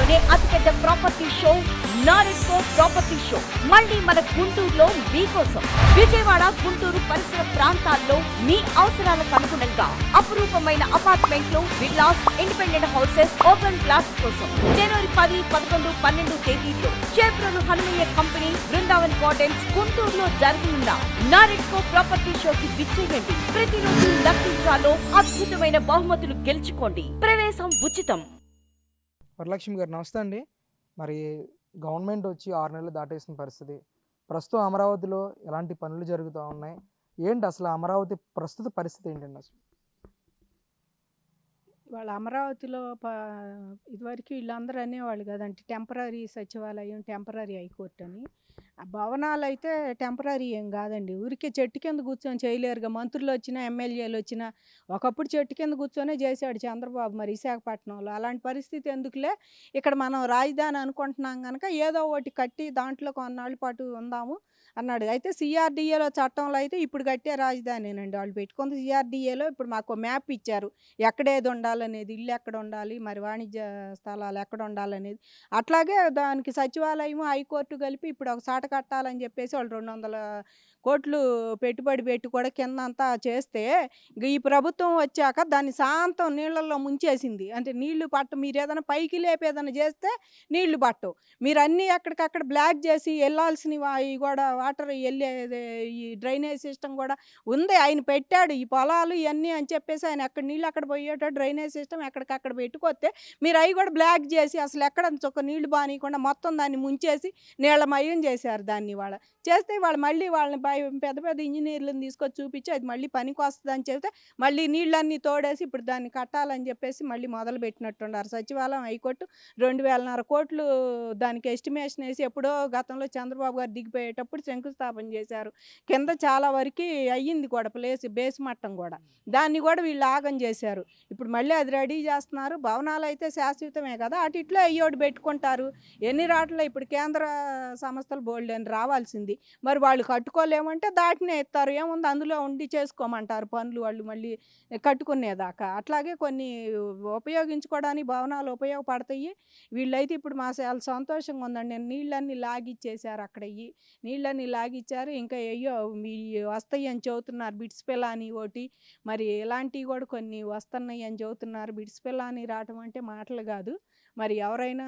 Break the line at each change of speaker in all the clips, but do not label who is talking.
దేశంలోనే అతిపెద్ద property show NAREDCO property show మళ్ళీ మన గుంటూరులో మీకోసం. విజయవాడ, గుంటూరు పరిసర ప్రాంతాల్లో మీ అవసరాలకు అనుగుణంగా అపురూపమైన అపార్ట్మెంట్లు, villas, independent houses, open plots కోసం జనవరి 10, 11, 12 తేదీల్లో చేబ్రోలు హనుమయ్య కంపెనీ, బృందావన్ గార్డెన్స్, గుంటూరులో జరగనున్న నారెడ్కో ప్రాపర్టీ షోకి విచ్చేయండి. ప్రతిరోజు లక్కీ డ్రాలో అద్భుతమైన బహుమతులు గెలుచుకోండి. ప్రవేశం ఉచితం.
వరలక్ష్మి గారు నమస్తే అండి. మరి గవర్నమెంట్ వచ్చి 6 నెలలు దాటేసిన పరిస్థితి. ప్రస్తుతం అమరావతిలో ఎలాంటి పనులు జరుగుతూ ఉన్నాయి? ఏంటి అసలు అమరావతి ప్రస్తుత పరిస్థితి ఏంటండి అసలు?
వాళ్ళ అమరావతిలో ఇదివరకు వీళ్ళందరూ అనేవాళ్ళు కదండి, టెంపరీ సచివాలయం, టెంపరీ హైకోర్టు అని. ఆ భవనాలు అయితే టెంపరీ ఏం కాదండి, ఊరికే చెట్టు కింద కూర్చొని చేయలేరుగా. మంత్రులు వచ్చినా, ఎమ్మెల్యేలు వచ్చినా ఒకప్పుడు చెట్టు కింద కూర్చొనే చేశాడు చంద్రబాబు మరి విశాఖపట్నంలో. అలాంటి పరిస్థితి ఎందుకులే, ఇక్కడ మనం రాజధాని అనుకుంటున్నాం కనుక ఏదో ఒకటి కట్టి దాంట్లో కొన్నాళ్ళ పాటు ఉందాము అన్నాడు. అయితే సిఆర్డీఏలో చట్టంలో అయితే ఇప్పుడు కట్టే రాజధానేనండి వాళ్ళు పెట్టుకుంది. సిఆర్డీఏలో ఇప్పుడు మాకు మ్యాప్ ఇచ్చారు, ఎక్కడేది ఉండాలనేది, ఇల్లు ఎక్కడ ఉండాలి, మరి వాణిజ్య స్థలాలు ఎక్కడ ఉండాలనేది. అట్లాగే దానికి సచివాలయం, హైకోర్టు కలిపి ఇప్పుడు ఒక సాట కట్టాలని చెప్పేసి వాళ్ళు 200 కోట్లు పెట్టుబడి పెట్టి కూడా కిందంతా చేస్తే, ఈ ప్రభుత్వం వచ్చాక దాన్ని శాంతం నీళ్ళల్లో ముంచేసింది. అంటే నీళ్లు పట్ట, మీరు ఏదైనా పైకి లేపేదైనా చేస్తే నీళ్లు పట్టవు. మీరు అన్నీ ఎక్కడికక్కడ బ్లాక్ చేసి వెళ్ళాల్సినవి అవి కూడా వాటర్ వెళ్ళేది, ఈ డ్రైనేజ్ సిస్టమ్ కూడా ఉంది, ఆయన పెట్టాడు ఈ పొలాలు ఇవన్నీ అని చెప్పేసి ఆయన ఎక్కడ నీళ్ళు అక్కడ పోయేటట్టు డ్రైనేజ్ సిస్టమ్ ఎక్కడికక్కడ పెట్టుకొస్తే మీరు అవి కూడా బ్లాక్ చేసి అసలు ఎక్కడ చొక్క నీళ్లు బానీయకుండా మొత్తం దాన్ని ముంచేసి నీళ్ళమయం చేశారు. దాన్ని చేస్తే వాళ్ళు మళ్ళీ వాళ్ళని పెద్ద పెద్ద ఇంజనీర్లను తీసుకొచ్చి చూపించి అది మళ్ళీ పనికి వస్తుంది అని చెప్తే మళ్ళీ నీళ్ళన్నీ తోడేసి ఇప్పుడు దాన్ని కట్టాలని చెప్పేసి మళ్ళీ మొదలు పెట్టినట్టున్నారు. సచివాలయం, హైకోర్టు 2,500 కోట్లు దానికి ఎస్టిమేషన్ వేసి ఎప్పుడో గతంలో చంద్రబాబు గారు దిగిపోయేటప్పుడు శంకుస్థాపన చేశారు. కింద చాలా వరకు అయ్యింది కూడా, బేస్ మట్టం కూడా, దాన్ని కూడా వీళ్ళు ఆగం చేశారు. ఇప్పుడు మళ్ళీ అది రెడీ చేస్తున్నారు. భవనాలు అయితే శాశ్వతమే కదా, అటు ఇట్లో అయ్యోటి పెట్టుకుంటారు. ఎన్ని రాట్ల ఇప్పుడు కేంద్ర సంస్థలు బోల్డ్ అని రావాల్సింది, మరి వాళ్ళు కట్టుకోలేమంటే దాటినే ఇస్తారు. ఏముంది అందులో ఉండి చేసుకోమంటారు పనులు వాళ్ళు మళ్ళీ కట్టుకునేదాకా. అట్లాగే కొన్ని ఉపయోగించుకోవడానికి భవనాలు ఉపయోగపడతాయి. వీళ్ళైతే ఇప్పుడు మా చాలా సంతోషంగా ఉందండి. నేను నీళ్ళన్నీ లాగిచ్చేసారు అక్కడ, నీళ్ళన్నీ లాగిచ్చారు. ఇంకా అయ్యో మీ వస్తాయి అని చెబుతున్నారు, బిట్స్ పిల్లని ఒకటి, మరి ఇలాంటివి కూడా కొన్ని వస్తున్నాయి అని చెబుతున్నారు. బిట్స్ పిల్లని రావటం అంటే మాటలు కాదు, మరి ఎవరైనా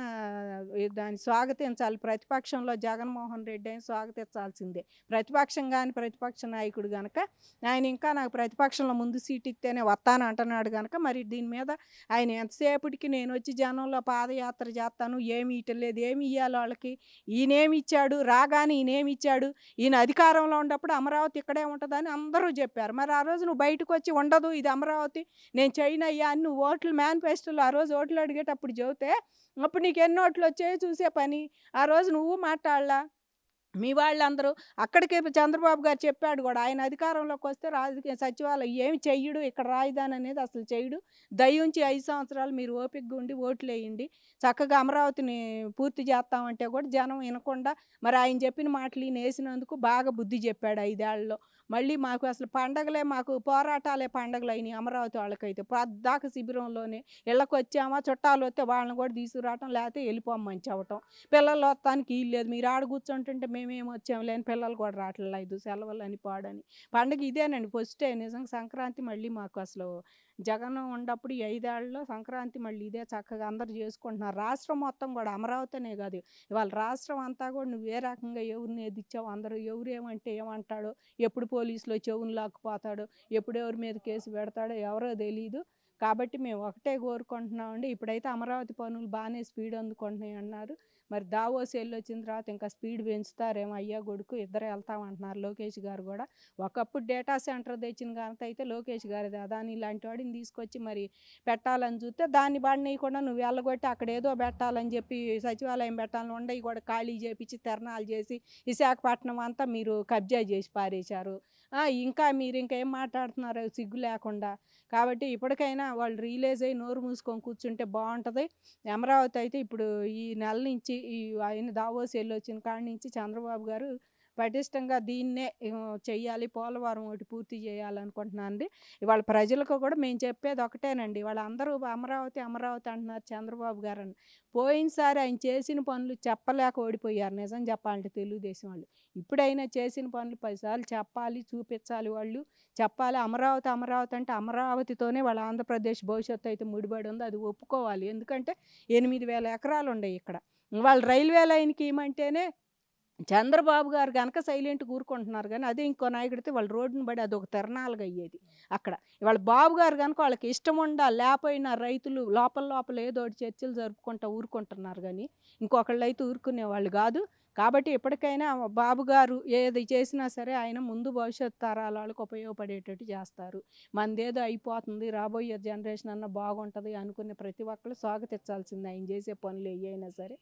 దాన్ని స్వాగతించాలి. ప్రతిపక్షంలో జగన్మోహన్ రెడ్డి అయినా స్వాగతించాల్సిందే. ప్రతిపక్షం కానీ ప్రతిపక్ష నాయకుడు కనుక ఆయన ఇంకా నాకు ప్రతిపక్షంలో ముందు సీట్ ఇస్తేనే వస్తాను అంటున్నాడు కనుక మరి దీని మీద ఆయన ఎంతసేపటికి నేను వచ్చి జనంలో పాదయాత్ర చేస్తాను, ఏమి ఇవ్వలేదు, ఏమి ఇవ్వాలి వాళ్ళకి, ఈయనేమి ఇచ్చాడు, రాగానే ఈయనేమి ఇచ్చాడు, ఈయన అధికారంలో ఉన్నప్పుడు అమరావతి ఇక్కడే ఉంటుందని అందరూ చెప్పారు. మరి ఆ రోజు నువ్వు బయటకు వచ్చి ఉండదు ఇది అమరావతి నేను చేయనయ్యా అని నువ్వు ఓట్లు మేనిఫెస్టోలో ఆ రోజు ఓట్లు అడిగేటప్పుడు చెబితే అప్పుడు నీకు ఎన్ని ఓట్లు వచ్చాయో చూసే పని. ఆ రోజు నువ్వు మాట్లాడలా, మీ వాళ్ళందరూ అక్కడికే చంద్రబాబు గారు చెప్పాడు కూడా, ఆయన అధికారంలోకి వస్తే రాజకీయ సచివాలయం ఏమి చెయ్యడు, ఇక్కడ రాజధాని అనేది అసలు చెయ్యడు, దయించి 5 సంవత్సరాలు మీరు ఓపికగా ఉండి ఓట్లు వేయండి, చక్కగా అమరావతిని పూర్తి చేస్తామంటే కూడా జనం వినకుండా మరి ఆయన చెప్పిన మాటలు ఈయన వేసినందుకు బాగా బుద్ధి చెప్పాడు 5 ఏళ్లలో. మళ్ళీ మాకు అసలు పండగలే, మాకు పోరాటాలే పండగలు అయినాయి అమరావతి వాళ్ళకైతే. పద్దాక శిబిరంలోనే ఇళ్ళకి వచ్చామా, చుట్టాలు వస్తే వాళ్ళని కూడా తీసుకురావటం, లేకపోతే వెళ్ళిపోమ్మని చెప్పటం. పిల్లలు వస్తానికి వీలు లేదు, మీరు ఆడ కూర్చుంటుంటే మేమేమి వచ్చాము లేని పిల్లలు కూడా రావట్లేదు సెలవులు అని పాడని. పండుగ ఇదేనండి ఫస్టే నిజంగా. సంక్రాంతి మళ్ళీ మాకు అసలు జగన్ ఉన్నప్పుడు ఈ 5 ఏళ్లలో సంక్రాంతి మళ్ళీ ఇదే చక్కగా అందరూ చేసుకుంటున్నారు. రాష్ట్రం మొత్తం కూడా అమరావతినే కాదు, ఇవాళ రాష్ట్రం అంతా కూడా నువ్వు ఏ రకంగా ఎవరిని ఎదిచ్చావు, అందరూ ఎవరేమంటే ఏమంటాడో, ఎప్పుడు పోలీసులో చెవును లాక్కుపోతాడో, ఎప్పుడు ఎవరి మీద కేసు పెడతాడో ఎవరో తెలియదు. కాబట్టి మేము ఒకటే కోరుకుంటున్నామండి, ఇప్పుడైతే అమరావతి పనులు బాగానే స్పీడ్ అందుకుంటున్నాయి అన్నారు. మరి దావోస్ వచ్చిన తర్వాత ఇంకా స్పీడ్ పెంచుతారేమో, అయ్యా కొడుకు ఇద్దరు వెళ్తామంటున్నారు లోకేష్ గారు కూడా. ఒకప్పుడు డేటా సెంటర్ తెచ్చిన కనుక అయితే లోకేష్ గారిది, అదాని ఇలాంటి వాడిని తీసుకొచ్చి మరి పెట్టాలని చూస్తే దాన్ని పడినయకుండా నువ్వు వెళ్ళగొట్టి అక్కడ ఏదో పెట్టాలని చెప్పి సచివాలయం పెట్టాలని ఉండయి కూడా ఖాళీ చేపించి తెరణాలు చేసి విశాఖపట్నం అంతా మీరు కబ్జా చేసి పారేశారు. ఇంకా మీరు ఇంకేం మాట్లాడుతున్నారు సిగ్గు లేకుండా. కాబట్టి ఇప్పటికైనా వాళ్ళు రియలైజ్ అయ్యి నోరు మూసుకొని కూర్చుంటే బాగుంటుంది. అమరావతి అయితే ఇప్పుడు ఈ నెల నుంచి ఈ ఆయన దావోస్ వచ్చిన కాడి నుంచి చంద్రబాబు గారు పటిష్టంగా దీన్నే చెయ్యాలి, పోలవరం ఒకటి పూర్తి చేయాలనుకుంటున్నాను అండి. ఇవాళ ప్రజలకు కూడా మేము చెప్పేది ఒకటేనండి, వాళ్ళ అందరూ అమరావతి అమరావతి అంటున్నారు చంద్రబాబు గారని. పోయినసారి ఆయన చేసిన పనులు చెప్పలేక ఓడిపోయారు నిజం చెప్పాలంటే తెలుగుదేశం వాళ్ళు. ఇప్పుడైనా చేసిన పనులు 10 సార్లు చెప్పాలి, చూపించాలి వాళ్ళు. చెప్పాలి అమరావతి అమరావతి అంటే అమరావతితోనే వాళ్ళ ఆంధ్రప్రదేశ్ భవిష్యత్తు అయితే ముడిపడి ఉంది, అది ఒప్పుకోవాలి. ఎందుకంటే 8,000 ఎకరాలు ఉన్నాయి ఇక్కడ. వాళ్ళు రైల్వే లైన్కి ఇవ్వమంటేనే చంద్రబాబు గారు గనక సైలెంట్ కూరుకుంటున్నారు, కానీ అదే ఇంకో నాయకుడితే వాళ్ళు రోడ్డును పడి అదొక తిరణాలుగా అయ్యేది అక్కడ. ఇవాళ బాబు గారు కనుక వాళ్ళకి ఇష్టం ఉండాలి, లేకపోయినా రైతులు లోపల లోపల ఏదో ఒకటి చర్చలు జరుపుకుంటూ ఊరుకుంటున్నారు, కానీ ఇంకొకళ్ళు అయితే ఊరుకునే వాళ్ళు కాదు. కాబట్టి ఎప్పటికైనా బాబు గారు ఏది చేసినా సరే ఆయన ముందు భవిష్యత్ తరాల వాళ్ళకి ఉపయోగపడేటట్టు చేస్తారు. మనదేదో అయిపోతుంది, రాబోయే జనరేషన్ అన్న బాగుంటుంది అనుకునే ప్రతి ఒక్కరు స్వాగతించాల్సిందే ఆయన చేసే పనులు ఏవైనా సరే.